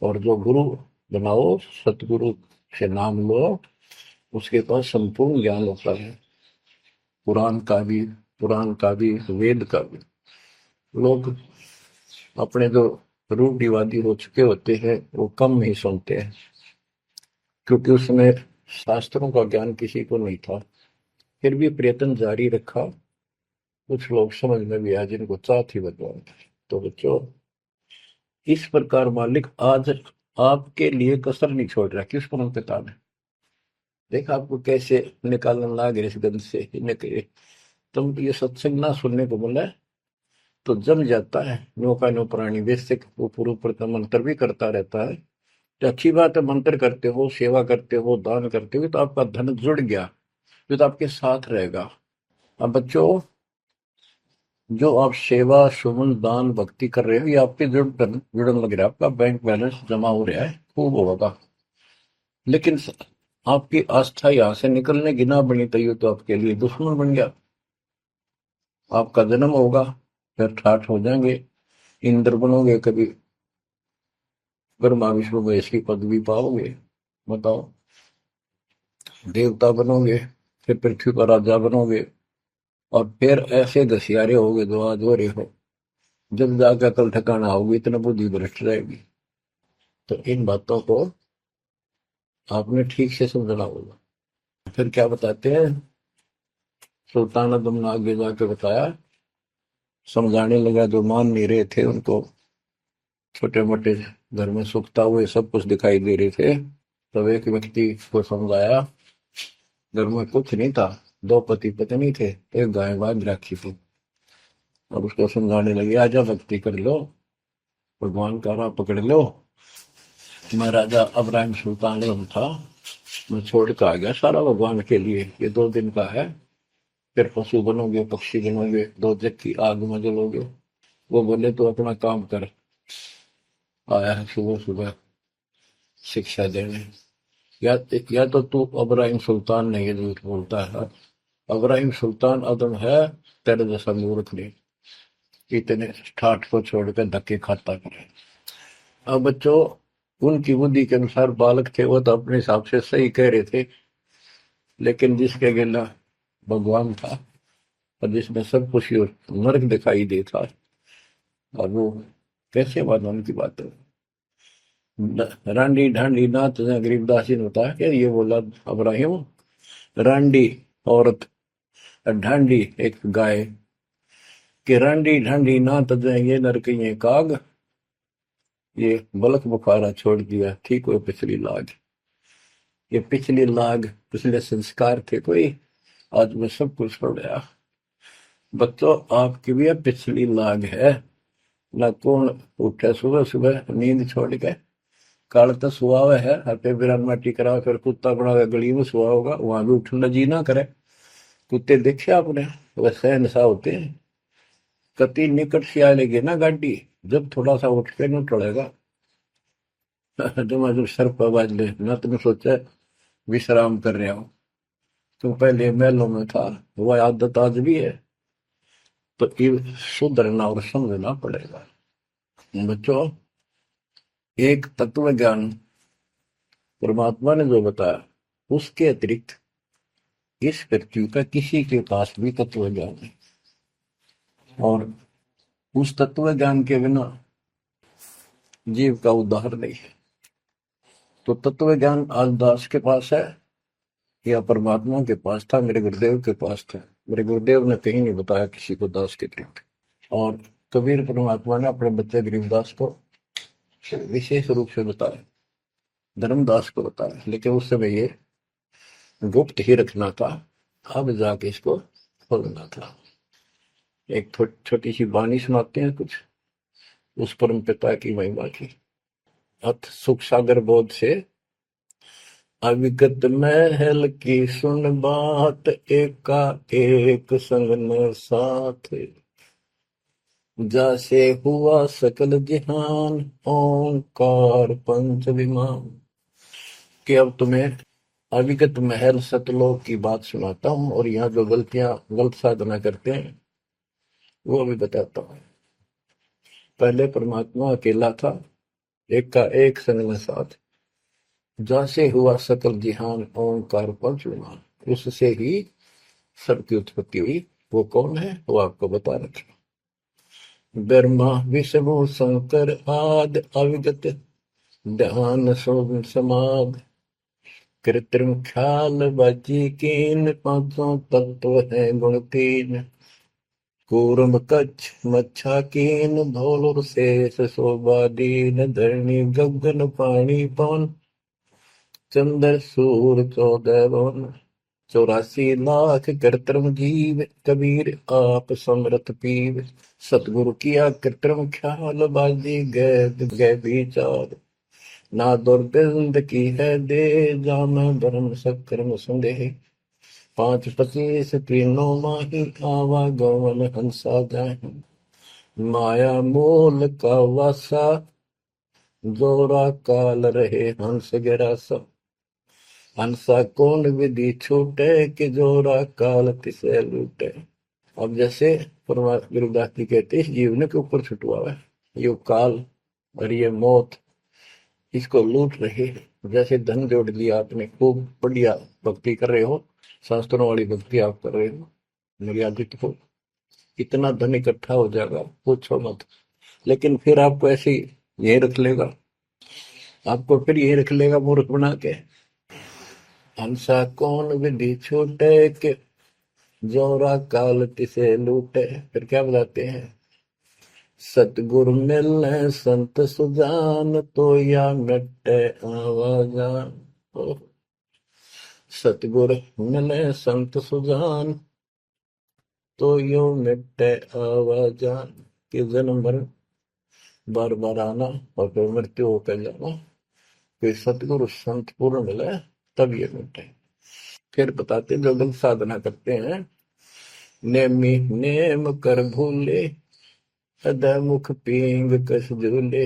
और जो गुरु बनाओ, सतगुरु से नाम लो, उसके पास संपूर्ण ज्ञान होता है, कुरान का भी, पुराण का भी, वेद का भी। लोग अपने जो रूढ़िवादी हो चुके होते हैं वो कम ही सुनते हैं, क्योंकि उसमें शास्त्रों का ज्ञान किसी को नहीं था। फिर भी प्रयत्न जारी रखा, कुछ लोग समझ में भी आए जिनको चाह थी भगवान की। तो बच्चों, इस प्रकार मालिक आज आपके लिए कसर नहीं छोड़ रहा। किस परम पिता ने देखा आपको कैसे निकालने लग इस गंध से निकले। तुम ये सत्संग ना सुनने को बोला है, तो जम जाता है नो का नो प्राणी। वैसे ऊपर ऊपर का मंत्र भी करता रहता है, तो अच्छी बात है। मंत्र करते हो, सेवा करते हो, दान करते हो, तो आपका धन जुड़ गया, जो तो आपके साथ रहेगा। अब बच्चों, जो आप सेवा सुमन दान भक्ति कर रहे हो, ये आपके जुड़न लग रहा है, आपका बैंक बैलेंस जमा हो रहा है, खूब होगा। लेकिन आपकी आस्था यहाँ से निकलने की ना बनी, तो ये तो आपके लिए दुश्मन बन गया। आपका जन्म होगा, फिर ठाठ हो जाएंगे, इंद्र बनोगे, कभी ब्रह्मा विष्णु महेश की पदवी पाओगे, बताओ, देवता बनोगे, फिर पृथ्वी पर राजा बनोगे, और फिर ऐसे घसियारे होगे जो आज हो रहे हो। जब जाकर कल ठिकाना होगी, इतना बुद्धि भ्रष्ट रहेगी। तो इन बातों को आपने ठीक से समझना होगा। फिर क्या बताते हैं, सुल्तान आदम ने आगे जाके बताया, समझाने लगा। जो मान नहीं रहे थे उनको, छोटे मोटे घर में सुखता हुए सब कुछ दिखाई दे रहे थे, तब एक व्यक्ति को समझाया। घर में कुछ नहीं था, दो पति पत्नी थे, एक गाय बांध रखी थी। और उसको समझाने लगे, आजा भक्ति कर लो, भगवान का राह पकड़ लो। मैं राजा अब्राहिम सुल्तान था, मैं छोड़ के आ गया सारा भगवान के लिए। ये 2 दिन का है, फिर पशु बनोगे, पक्षी बनोगे, दो जग की आग में जलोगे। वो बोले, तो अपना काम कर, आया है सुबह सुबह शिक्षा देने। या तो तू अब्राहिम सुल्तान नहीं है, झूठ बोलता है। अब्राहिम सुल्तान आदम है, तेरे जैसा मूर्ख नहीं, इतने ठाठ को छोड़कर धक्के खाता करे। अब बच्चों, उनकी बुद्धि के अनुसार बालक थे, वो तो अपने हिसाब से सही कह रहे थे। लेकिन जिसके गिला भगवान था, और जिसमें सब कुछ नरक दिखाई देता, और वो कैसे माना उनकी बात है। रांडी ढांडी नाच गरीबदास जी ने बताया कि ये बोला अब्राहिम, रांडी औरत, ढांडी एक गाय, कि रांडी ढांडी नाच ये नरकइये काग, ये बलक बुखारा छोड़ दिया, ठीक हो पिछली लाग। ये पिछली लाग, पिछले संस्कार थे कोई, आज मैं सब कुछ छोड़ गया। बच्चों, आपकी भी पिछली लाग है ना। कौन उठे सुबह सुबह नींद छोड़ के, काल तो सुआ हुआ है, हटे बिरान माटी करा, फिर कुत्ता बना के गली में सुआ होगा, वहां भी उठना जी ना करे। कुत्ते देखे आपने, वैसे नशा होते हैं। कति निकट से आ लेगी ना गाड़ी, जब थोड़ा सा उठ के न टलेगा। जब सर पर आवाज ले ना, तुमने सोचा विश्राम कर रहा हूं, तुम पहले महलों में था, वह आदत आज भी है। तो ये सुधरना और समझना पड़ेगा। बच्चों, एक तत्व ज्ञान परमात्मा ने जो बताया, उसके अतिरिक्त इस पृथ्वी का किसी के पास भी तत्व ज्ञान है, और उस तत्व ज्ञान के बिना जीव का उद्धार नहीं है। तो तत्व ज्ञान आज दास के पास है या परमात्मा के पास था, मेरे गुरुदेव के पास था। मेरे गुरुदेव ने कहीं नहीं बताया किसी को दास के अतिरिक्त। और कबीर परमात्मा ने अपने बच्चे गरीबदास को विशेष रूप से बताया, धर्मदास को बताया, लेकिन उस समय ये गुप्त ही रखना था, अब जाके इसको खोलना था। एक छोटी सी वाणी सुनाते हैं कुछ उस परम पिता की महिमा की। अथ सुख सागर बोध से अविगत महल की सुन बात, एका एक संग न साथ, जैसे हुआ सकल जहान, ओंकार पंच विमान। कि अब तुम्हें अविगत महल सतलोक की बात सुनाता हूं, और यहाँ जो गलत साधना करते हैं वो भी बताता हूं। पहले परमात्मा अकेला था, एक का एक संग में साथ, जैसे हुआ सकल जिहान, ओंकार पंच विमान, उससे ही सबकी उत्पत्ति हुई। वो कौन है, वो आपको बता रखा। ब्रह्मा विष्णु शंकर आदि अविगत ध्यान सोम समाध कृत्रिम ख्याल बाजी कीन पांचों तत्व है गुण तीन कूर्म कच्छ मच्छा कीन धौल शेष शोभा दीन धरणी गगन पानी पवन चंद्र सूर चौदह वन 84 लाख कृत्रिम जीव कबीर आप समरथ पीव सतगुरु किया कृत्रिम ख्याल बाजी गए गए विचार ना दुर्बिंद की है दे जाम धर्म सक्रम संदेह 5 25 तीनों माही आवा गवन हंसा जाए माया मोल का वासा जोरा काल रहे हंस गिरासा हंसा कौन विधि छूटे कि जोरा काल तिसे लूटे। अब जैसे परमात्मा गुरुदास जी कहते हैं, इस जीवन के ऊपर छुटवा है ये काल और ये मौत इसको लूट रहे हैं। जैसे धन जोड़ दिया आपने, खूब बढ़िया भक्ति कर रहे हो, शास्त्रों वाली भक्ति आप कर रहे हो, मर्यादित हो, इतना धन इकट्ठा हो जाएगा पूछो मत। लेकिन फिर आपको ऐसे ये रख लेगा, आपको फिर ये रख लेगा मूर्ख बना के। हंसा कौन विधि छूटे के जोरा काल तिसे लूटे। फिर क्या बताते हैं, सतगुरु मिलने संत सुजान तो या मिटे आवाजान। सतगुरु मिले संत सुजान तो यो मिटे आवाजान। कि जन्म मरण बार बार आना और फिर मृत्यु होकर जाना, फिर सतगुरु संत पूर्ण मिले तब ये मिटे। फिर बताते जो लोग साधना करते हैं, नेमी नेम कर भूले हृदय मुख पींग कस झूले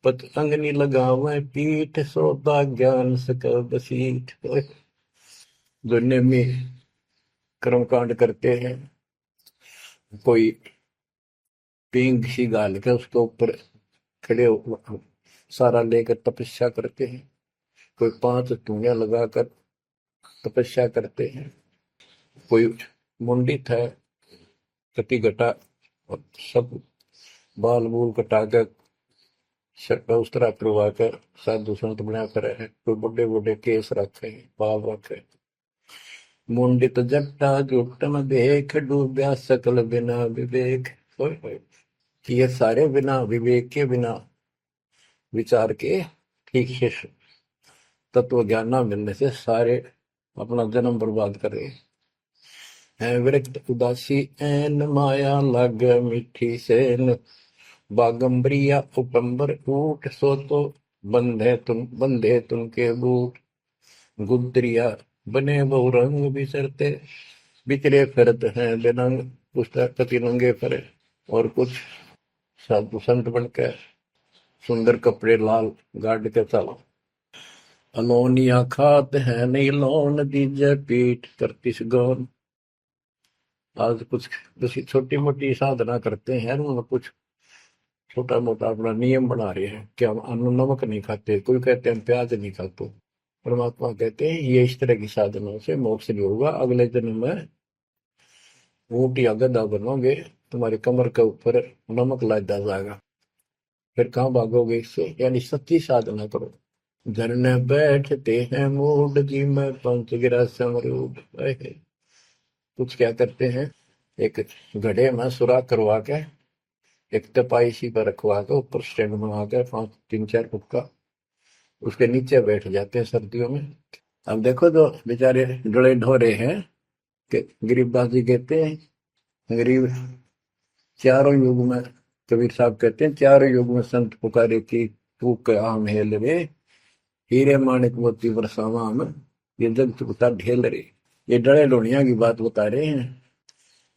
पत अंगनी लगावे पीठ सोता ज्ञान सकल बसीठ। जो नेमी कर्मकांड करते हैं, कोई पींग सी गाल के उसके ऊपर खड़े सारा लेकर तपस्या करते हैं, कोई 5 धुनिया लगाकर तपस्या करते हैं, कोई मुंडित है कति घटा और सब बाल बूल कटा कर उस तरह करवा कर साधु संत बना कर है, कोई बड़े बड़े केस रखे पाप रखे। मुंडित जट्टा जुटन देख डूबया सकल बिना विवेक। कि ये सारे बिना विवेक के बिना विचार के ठीक से तत्व ज्ञान न मिलने से सारे अपना जन्म बर्बाद कर रहे हैं। विरक्त उदासी एन माया लग मिठी सेन बागंबरिया उपंबर ऊट सो तो बंधे तुम के बूट गुदरिया बने बहु रंग बिसरते बिचरे फिरत हैं बेनंग। पुस्तक कति नंगे फिरे और कुछ साधु संत बनकर सुंदर कपड़े लाल गाड़ के चलो। अलोनिया खात है नहीं लोन दीजे पीठ करती गौन। आज कुछ छोटी मोटी साधना करते हैं, उन्होंने कुछ छोटा मोटा अपना नियम बना रहे हैं कि हम अन्न नमक नहीं खाते, कोई कहते हैं हम प्याज नहीं खाते। परमात्मा कहते हैं ये इस तरह की साधनों से मोक्ष नहीं होगा, अगले जन्म में ऊंट या गधा बनोगे, तुम्हारी कमर के ऊपर नमक लादा जाएगा, फिर कहाँ भागोगे इससे। यानी सच्ची साधना करो। झरने बैठते हैं मूड जी में पंच गिरा समरूड। कुछ क्या करते हैं, एक घड़े में सुराख करवा के एक तपाई सी पर रखवा के ऊपर स्टैंड बना के 5 3 4 फुट का, उसके नीचे बैठ जाते हैं सर्दियों में। अब देखो जो बेचारे डले ढोरे हैं कि गरीबदास जी कहते हैं गरीब चारों युग में, कबीर साहब कहते हैं चारों युग में संत पुकारे की तू आम हेल रे हीरे माणिक मोती बरसावा हम ये जगत बता ढेल रे। ये डरे लोनिया की बात बता रहे हैं।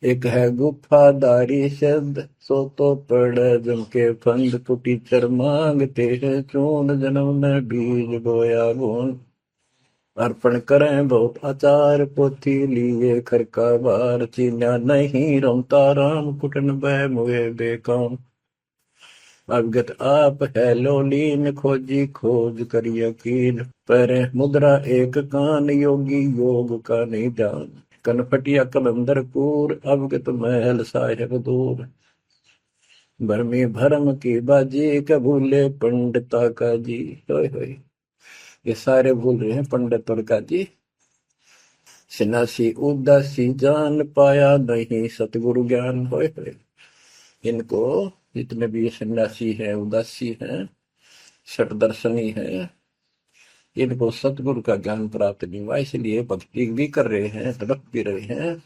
एक है गुफादारी शब्द सो तो पड़ जम के फंद टूटी चर मांगते हैं चून जन्म में बीज बोया गुण अर्पण करें बहुत आचार पोथी लिए खर का बार चीन्या नहीं रमता राम कुटन बह मुए बेकाम। अवगत आप है लोलीन खोजी खोज कर यकीन पर मुद्रा एक कान योगी योग का नहीं जान कनपटिया कलंदर पूर अवगत महल साहिब दूर। भरमी भरम की बाजी कबूले पंडिता का जी। होय होय, ये सारे भूल रहे हैं पंडित और काजी। सन्यासी उदासी जान पाया नहीं सतगुरु ज्ञान। होय होय, इनको जितने भी सन्यासी है, उदासी है, षट दर्शनी है, इनको सतगुरु का ज्ञान प्राप्त नहीं हुआ, इसलिए भक्ति भी कर रहे हैं, तड़प भी रहे हैं,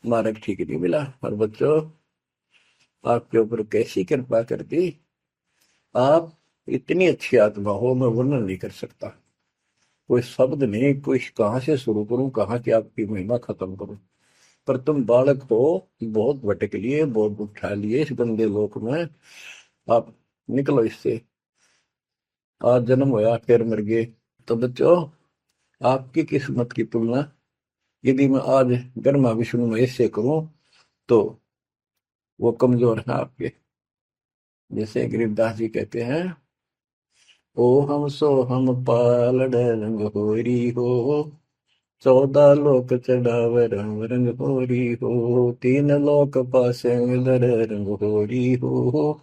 मार्ग ठीक नहीं मिला। और बच्चों, आपके ऊपर कैसी कृपा कर दी, आप इतनी अच्छी आत्मा हो, मैं वर्णन नहीं कर सकता। कोई शब्द नहीं, कोई कहाँ से शुरू करूं, कहाँ की आपकी महिमा खत्म करूं। पर तुम बालक हो, बहुत भटक लिए, बहुत उठा लिए इस गंदे लोक में, आप निकलो इससे। आज जन्म होया फिर मर गए। तो बच्चों, आपकी किस्मत की तुलना यदि मैं आज ब्रह्मा विष्णु महेश से करूं तो वो कमजोर है आपके। जैसे गरीबदास जी कहते हैं, ओ हम सो हम पालड़ रंग होरी हो, 14 लोक चढ़ाव रंग रंग होरी हो, 3 लोक पासे दर रंग होरी हो,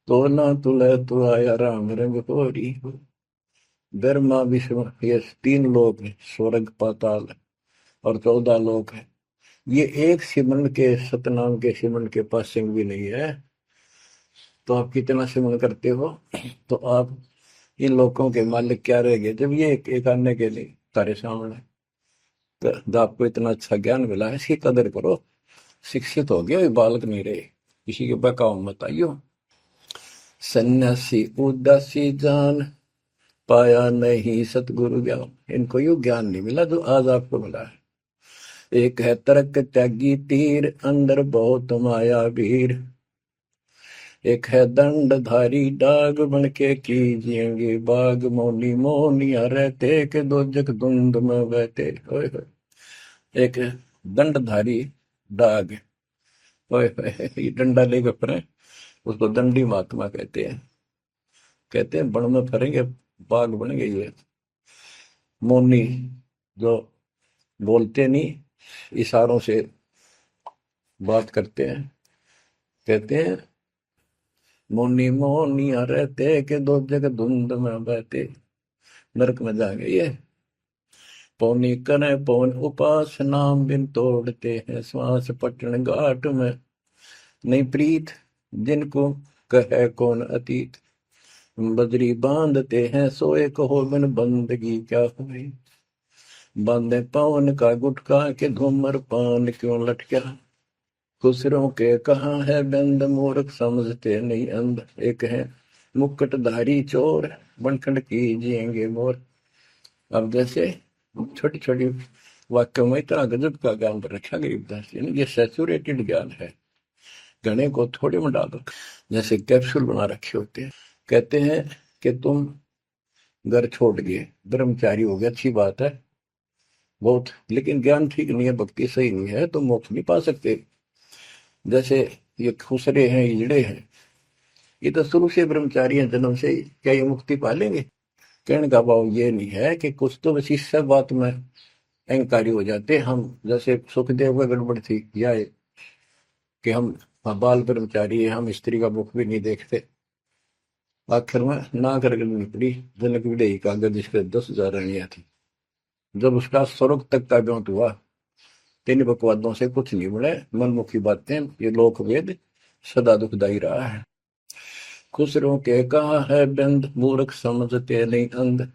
तो ना तुले तो आया राम रंग होरी हो। ब्रह्मा विष्णु ये 3 लोक है, स्वर्ग पाताल और 14 लोक है। ये एक सिमरन के, सतनाम के सिमरन के पास सिंह भी नहीं है। तो आप कितना सिमरन करते हो, तो आप इन लोगों के मालिक क्या रह गए, जब ये एक आने के लिए तारे सामने। तो आपको इतना अच्छा ज्ञान मिला है, इसकी कदर करो। शिक्षित हो गए, बालक नहीं रहे, किसी के बहकाव मत आइयो। सन्यासी उदासी जान पाया नहीं सतगुरु ज्ञान, इनको यू ज्ञान नहीं मिला जो आज आपको मिला है। एक है तर्क त्यागी तीर, अंदर बहुत माया वीर, एक है दंडधारी डाग, बनके कीजिएंगे बाग, मौनी मोनिया रहते के दो जग धुंध में बहते। ओए होए, एक है दंडधारी डाग, ओए होए, ये डंडा लेकर फिरे, उसको दंडी महात्मा कहते हैं। कहते हैं बन में फरेंगे, बाग बन गई है। मौनी, जो बोलते नहीं, इशारों से बात करते हैं, कहते हैं मोनी मोनिया रहते के दो जग धुंध में बहते, नरक में जाएंगे ये। पौनी करे पौन उपास, नाम बिन तोड़ते हैं श्वास, पटन घाट में नहीं प्रीत, जिनको कहे कौन अतीत, बजरी बांधते हैं सोए कहो बिन बंदगी क्या हुई, बांधे पवन का गुटका के धूमर पान क्यों लटका, खुसरों के कहाँ है बंद, मूर्ख समझते नहीं अंध, एक है मुकुटधारी चोर, बनखंड कीजिएंगे मोर। अब जैसे छोटी छोटी वाक्यों में इतना गजब का ज्ञान पर रखा गरीबदास जी ने, ये सैचुरेटेड ज्ञान है, गणे को थोड़े में डालो, जैसे कैप्सूल बना रखे होते हैं। कहते हैं कि तुम घर छोड़ गए, ब्रह्मचारी हो गया, अच्छी बात है बहुत, लेकिन ज्ञान ठीक नहीं है, भक्ति सही नहीं है, तो मोक्ष नहीं पा सकते। जैसे ये खुसरे हैं, इजड़े हैं, ये तो शुरू से ब्रह्मचारी हैं, जन्म से ही, क्या ये मुक्ति पा लेंगे? कहने का भाव ये नहीं है कि कुछ तो बस इस सब बात में अहंकारी हो जाते हम। जैसे सुखदेव को गड़बड़ थी, या कि हम बाल ब्रह्मचारी है, हम स्त्री का मुख भी नहीं देखते। आखिर में ना करके निकली जनक विदेही का, जिसके 10,000 रानियां थी। जब उसका स्वर्ग तक का ब्योंत हुआ, 3 बकवादों से कुछ नहीं बने, मनमुखी बातें, ये लोक वेद सदा दुखदाई रहा है। खुसरों के कहा है बंद, मूर्ख समझते नहीं अंध,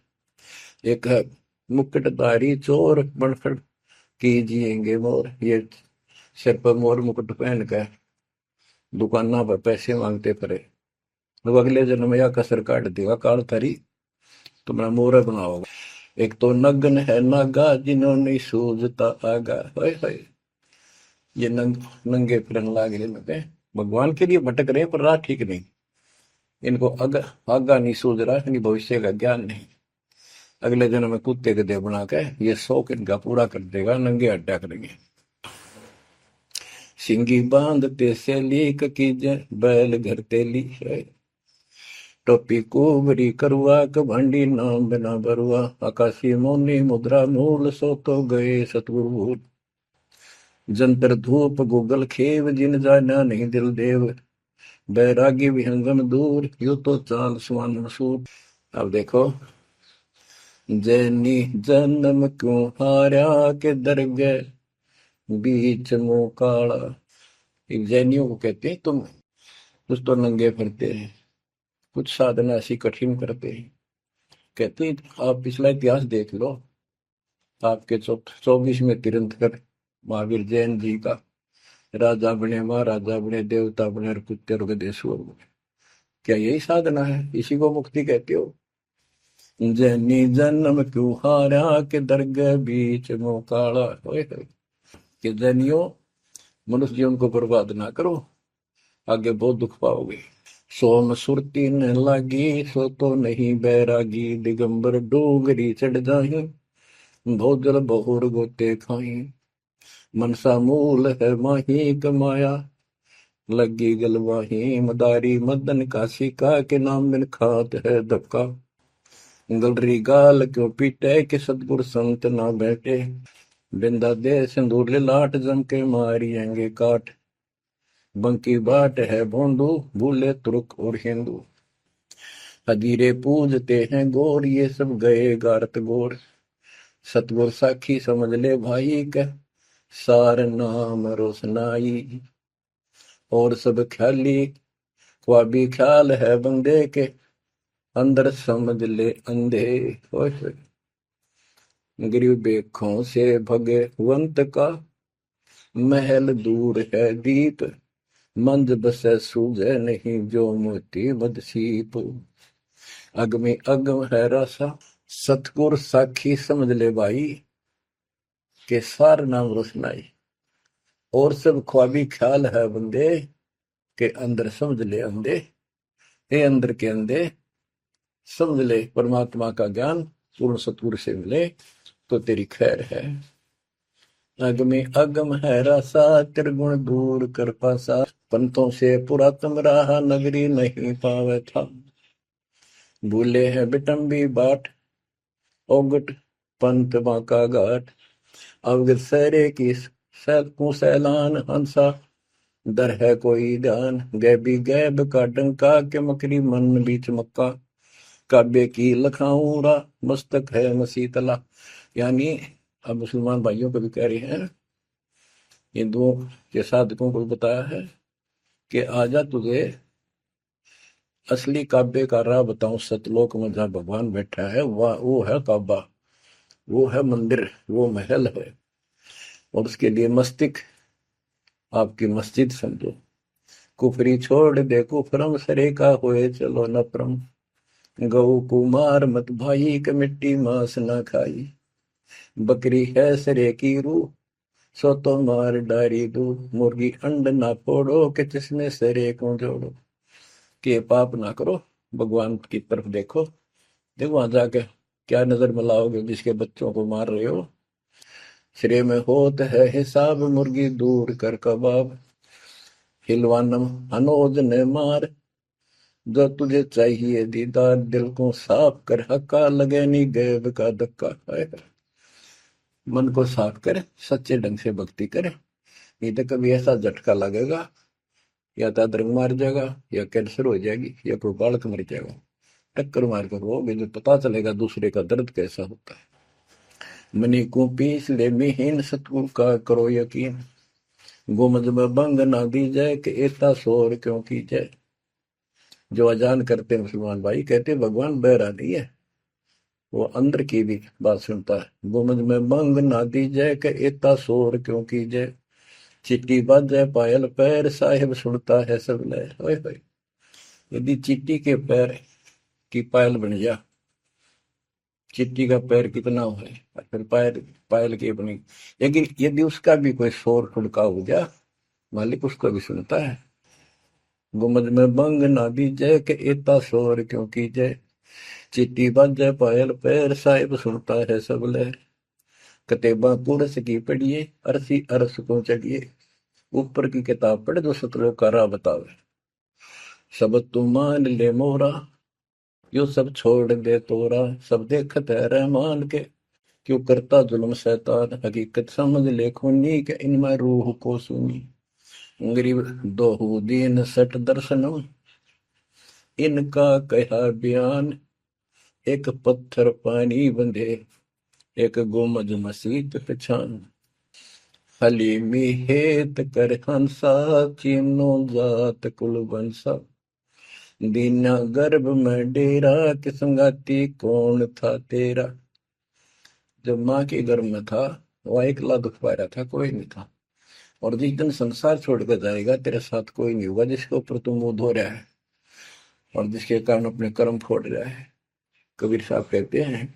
एक है मुकुटधारी चोर, बनखड़ कीजिएंगे मोर। ये सिर पर मोर मुकुट पहन कर दुकाना पर पैसे मांगते पड़े, तो अगले जन्म में या कसर काट देगा काल थारी, तुम्हारा मोर बनाओगा। एक तो नग्न है नागा, जिन्होंने सूझता आगा। हाय हाय, ये नंगे फिरन लाग रहे, भगवान के लिए भटक रहे हैं, पर राह ठीक नहीं, इनको आगा नहीं सूझ रहा, इनकी भविष्य का ज्ञान नहीं। अगले जन्म में कुत्ते के देह बना के ये शौक इनका पूरा कर देगा, नंगे अड्डा करेंगे। सिंगी बांधते से लीक कीजे, बैल घर तेली है, टोपी कुबरी करुआ कभंडी नाम बिना बरुआ, आकाशी मोनी मुद्रा मूल, सो तो गए सतगुरु भूल, जंतर धूप गूगल खेव, जिन जाना नहीं दिल देव, बैरागी विहंगम दूर, यूं तो चाल सुवन मसूर। अब देखो, जैनी जन्म क्यों हारा के दरगह बीच मुंह काला। एक जैनियों को कहते हैं तुम कुछ तो नंगे फिरते हैं, कुछ साधना ऐसी कठिन करते हैं। कहते हैं आप पिछला इतिहास देख लो, आपके 24वें तीर्थंकर महावीर जैन जी का राजा बने, महाराजा बने, देवता बने और कुत्ते और गधेश्वर बने। क्या यही साधना है? इसी को मुक्ति कहते हो? जैनी जन्म क्यों हारा के दरगह बीच मुंह काला। कि जैनियों, मनुष्य जीवन को बर्बाद ना करो, आगे बहुत दुख पाओगे। सोम सुरती न लागी, सो तो नहीं बैरागी, दिगंबर डोगरी चढ़ जाही, भोजल बहुर गोते खाई। मनसा मूल है माही कमाया, लगी गलवाही, मदारी मदन काशी का के नाम बिन खात है धक्का। गलरी गाल क्यों पीटे के सतगुर संत ना बैठे, बिंदा दे सिंदूर लाट जम के मारियेंगे काट। बंकी बाट है भोंदू, भूले तुर्क और हिंदू, हजीरे पूजते हैं गोर, ये सब गए गारत गोर। सतगुर साखी समझ ले भाई के, सार नाम रोशनाई। और सब ख्याली ख्वाबी ख्याल है बंदे के, अंदर समझ ले अंधे। गरीब बेखों से भगवंत का, महल दूर है दीप, मंद बसे सूझे नहीं जो मोती बदसीप। अगमी अगम है रसा, सतगुर साखी समझ ले भाई, के सार नाम रोशनाई। और सब ख्वाबी ख्याल है बंदे, के अंदर समझ ले अंधे। हे अंदर के अंधे, समझ ले परमात्मा का ज्ञान पूर्ण सतगुरु से मिले तो तेरी खैर है। अगमे अगम है रसा, त्रिगुण दूर कर पासा, पंथों से पुरातन रहा, नगरी नहीं पावे था। भूले है बिटम्बी बाट, ओगट पंथ बांका घाट। अवगत सहरे की सैलान हंसा, दर है कोई ध्यान। गैबी गैब का डंका, के मकरी मन बीच मक्का। काबे की लखाऊरा, मस्तक है मसीतला। यानी अब मुसलमान भाइयों को भी कह रहे हैं, हिंदुओं के साधकों को बताया है कि आजा तुझे असली काबे का राह बताऊं। सतलोक में जहां भगवान बैठा है वह वो है काबा, वो है मंदिर, वो महल है। और उसके लिए मस्तिष्क आपकी मस्जिद समझो। कुफरी छोड़ दे कुफरम, सरे का होए चलो न परम। गौ कुमार मत भाई, के मिट्टी मांस न खाई। बकरी है सरे की रूह, सो तो मार डारी दू। मुर्गी अंड ना फोड़ो, के जिसने सरे को जोड़ो। के पाप ना करो, भगवान की तरफ देखो। देखो वहां जाके क्या नजर मिलाओगे जिसके बच्चों को मार रहे हो। श्रेय में होत है हिसाब, मुर्गी दूर कर कबाब। हिलवानम अनोज ने मार, जो तुझे चाहिए दीदार। दिल को साफ कर, हक्का लगे नहीं गैब का धक्का। मन को साफ कर, सच्चे ढंग से भक्ति करे, नहीं तो कभी ऐसा झटका लगेगा, या तो अदरंग मार जाएगा, या कैंसर हो जाएगी, या कोई बालक मर जाएगा। टक्कर मार कर रोगे जो पता चलेगा दूसरे का दर्द कैसा होता है। मनी को पीस ले मिहीन, सतगुरु का करो यकीन। गुमज में बंग ना दी जाए, कि एता शोर क्यों की जाए। जो अजान करते मुसलमान भाई कहते भगवान बहरा नहीं है, वो अंदर की भी बात सुनता है। गुमज में बंग ना दी जाए, कि एता शोर क्यों की जाए। चिट्टी बाजे पायल पैर, साहिब सुनता है सब लय। ओए होए, यदि चिट्टी के पैर की पायल बन जा, चिट्टी का पैर कितना है, फिर पायल पायल की बनी। लेकिन यदि उसका भी कोई शोर खुड़का हो जा, मालिक उसको भी सुनता है। गुमज में बंग ना दी जय, के एता शोर क्यों की जय। चिट्टी बाजे पायल पैर, साहिब सुनता है सब लहर। कतेबा कुरस की पढ़िए, अरसी अरस को चढ़िए। ऊपर की किताब पढ़, जो सतलोक का राह बतावे। सब तू मान ले मोरा, यो सब छोड़ दे तोरा। सब देखत है रहमान के, क्यों करता जुल्म शैतान। हकीकत समझ ले खूनी, के इनमें रूह को सुनी। गरीब दोहू दीन सट दर्शनम, इनका कहा बयान। एक पत्थर पानी बंधे, एक गोमज मसीत पहचान। हलीमी हेत कर हंसा, चीनो जात कुल बंसा। दीना गर्भ में डेरा, कि संगाती कौन था तेरा। जब माँ के गर्भ में था वह अकेला दुख पा रहा था, कोई नहीं था। और जिस दिन संसार छोड़कर जाएगा तेरे साथ कोई नहीं होगा, जिसके ऊपर तू मुंह धो रहा है और जिसके कारण अपने कर्म फोड़ रहा है। कबीर साहब कहते हैं,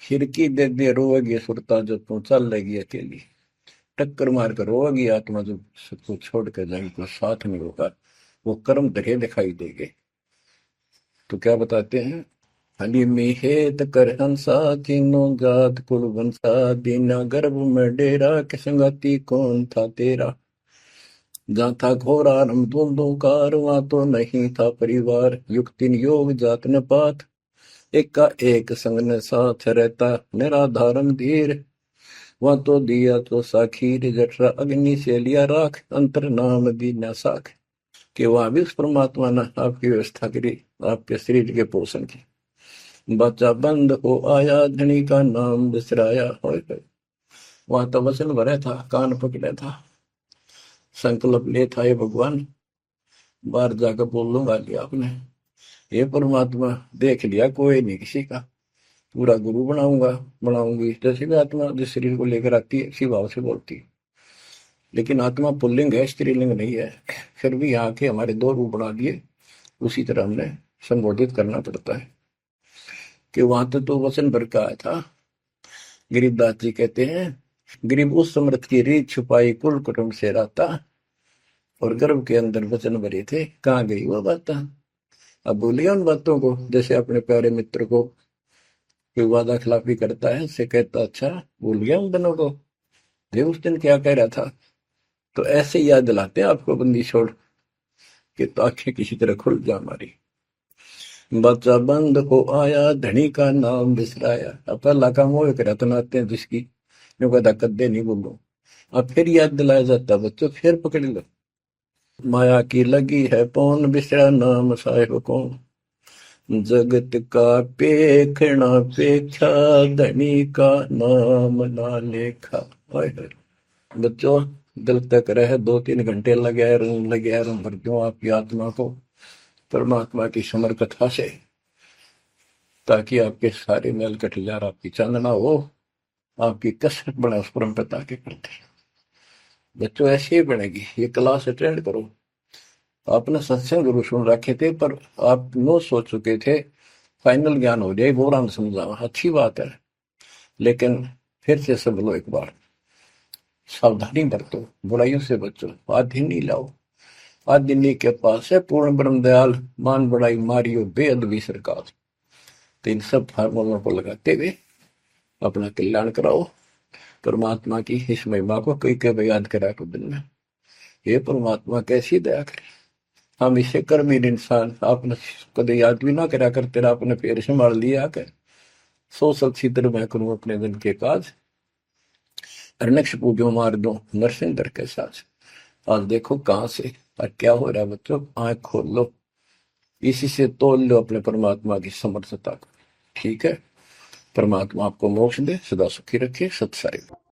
खिड़की दे दे रोएगी सुरता, जो तू चल लेगी अकेली। टक्कर मार कर रोएगी आत्मा, जो सबको छोड़ कर जाएगी, कोई साथ नहीं होगा, वो कर्म धरे दिखाई देंगे। तो क्या बताते हैं, हली में हेत कर हंसा, तीनों जात कुल वंशा। दीना गर्भ में डेरा, के संगाती कौन था तेरा। जहाँ था घोर आरंभ धुंधुकार, वहां तो नहीं था परिवार। युक्तिन योग जात न पात, एक का एक संग न साथ रहता। निराधारम धीर, वहां तो दिया तो साखीर। जठरा अग्नि से लिया राख, अंतर नाम दीना साख। कि वहां भी उस परमात्मा ने आपकी व्यवस्था करी, आपके शरीर के पोषण की। बच्चा बंद हो आया, धनी का नाम बिसराया। वहां तो वचन भरे था, कान पकड़े था, संकल्प ले था, ये भगवान बाहर जाकर बोल लूंगा लिया आपने। ये परमात्मा देख लिया कोई नहीं किसी का, पूरा गुरु बनाऊंगा बनाऊंगी। जैसे भी आत्मा जिस शरीर को लेकर आती है इसी भाव से बोलती है। लेकिन आत्मा पुल्लिंग है, स्त्रीलिंग नहीं है। फिर भी यहाँ के हमारे दो रूप बना दिए, उसी तरह हमने संबोधित करना पड़ता है। कि वहां तो वचन भर का आया था। गरीबदास जी कहते हैं, गरीब उस समृद्ध की रीत छुपाई, कुल कुटुंब से रहता। और गर्भ के अंदर वचन भरे थे, कहाँ गई वो बात। अब भूलिए उन बातों को। जैसे अपने प्यारे मित्र को कोई वादा खिलाफी करता है, उससे कहता अच्छा भूल गया उन दिनों को, ये उस दिन क्या कह रहा था। तो ऐसे याद दिलाते हैं आपको बंदी छोड़ के, तो आंखें किसी तरह खुल जा हमारी। बच्चा बंद हो आया, धनी का नाम बिसराया। अब पहला काम वो एक रत्नाते हैं जिसकी जो कहता कद्दे नहीं बोलो। अब फिर याद दिलाया जाता बच्चों, फिर पकड़ लो। माया की लगी है पौन, बिसरा नाम साहिब कौन। जगत का पेखना पेखा, धनी का नाम ना लेखा। बच्चों दिल तक रहे, 2-3 घंटे लगे रहूं भर क्यों आपकी आत्मा को परमात्मा की समर कथा से, ताकि आपके सारे मेल कटजार आपकी चांदना हो, आपकी कसरत बने उस परम पिता के प्रति। बच्चों ऐसे ही बनेगी। ये क्लास अटेंड करो। आपने सत्संग जरूर सुन रखे थे, पर आप नो सोच चुके थे फाइनल ज्ञान हो जाए, बोरान समझावा अच्छी बात है। लेकिन फिर से सब लो, एक बार सावधानी बरतो, बुराइयों से बचो, आधिनी लाओ। आधिनी के पास है पूर्ण ब्रह्म दयाल, मान बड़ाई मारियो बेअदबी सरकार। तो इन सब फार्मूलों को लगाते हुए अपना कल्याण कराओ। परमात्मा की इस महिमा को कई कई याद करा को दिन में, ये परमात्मा कैसी दया करे। हम इसे कर्मीन इंसान, आपने कदे याद भी ना करा कर, तेरा अपने पैर संभाल लिया कर। सो सब छिद्र मैं करूं अपने दिन के काज, हरनक्ष पूजो मार दो नरसिंह दर के साथ। आज देखो कहां से और क्या हो रहा है बच्चों, आंख खोल लो, इसी से तोल लो अपने परमात्मा की समर्थता को। ठीक है, परमात्मा आपको मोक्ष दे, सदा सुखी रखे। सत साई।